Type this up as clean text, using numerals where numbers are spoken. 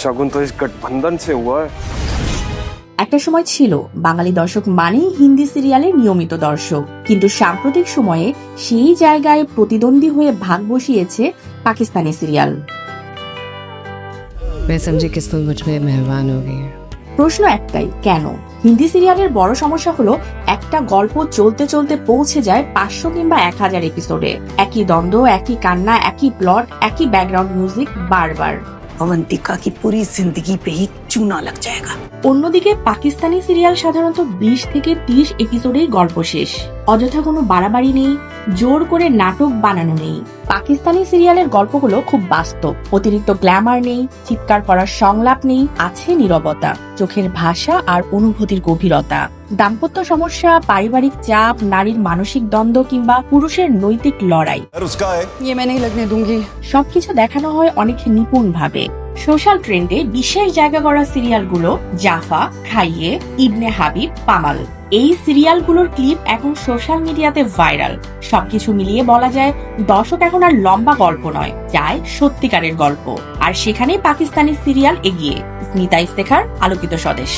शगुन तो इस गठबंधन से हुआ है। একটা সময় ছিল বাঙালি দর্শক মানেই হিন্দি সিরিয়ালের নিয়মিত দর্শক, কিন্তু সাম্প্রতিক সময়ে সেই জায়গায় প্রতিদ্বন্দ্বী হয়ে ভাগ বসিয়েছে পাকিস্তানি সিরিয়াল। मैं समझी किस्मत मुझ पे मेहरबान हो गई है। প্রশ্ন একটাই, কেন? হিন্দি সিরিয়ালের বড় সমস্যা হলো একটা গল্প চলতে চলতে পৌঁছে যায় 500 কিংবা 1000 এপিসোডে। একই দ্বন্দ্ব, একই কান্না, একই প্লট, একই ব্যাকগ্রাউন্ড মিউজিক বারবার। अवंतिका की पूरी जिंदगी पे ही चूना लग जाएगा। অন্যদিকে পাকিস্তানি সিরিয়াল সাধারণত 20 থেকে 30 এপিসোডেই গল্প শেষ। অযথা কোনো বাড়াবাড়ি নেই, জোর করে নাটক বানানো নেই। পাকিস্তানি সিরিয়ালের গল্পগুলো খুব বাস্তব, অতিরিক্ত গ্ল্যামার নেই, চিৎকার করার সংলাপ নেই, আছে নীরবতা, চোখের ভাষা আর অনুভূতির গভীরতা। দাম্পত্য সমস্যা, পারিবারিক চাপ, নারীর মানসিক দ্বন্দ্ব কিংবা পুরুষের নৈতিক লড়াই, ये मैं नहीं लगने दूंगी। সবকিছু দেখানো হয় অনেক নিপুণ ভাবে। সোশ্যাল ট্রেন্ডে বিশেষ জায়গা করা সিরিয়ালগুলো জাফা, খাইয়ে, ইবনে হাবিব, পামাল, এই সিরিয়ালগুলোর ক্লিপ এখন সোশ্যাল মিডিয়াতে ভাইরাল। সবকিছু মিলিয়ে বলা যায় দর্শক এখন আর লম্বা গল্প নয়, চায় সত্যিকারের গল্প। আর সেখানেই পাকিস্তানি সিরিয়াল এগিয়ে। স্মিতা ইফতেখার, আলোকিত স্বদেশ।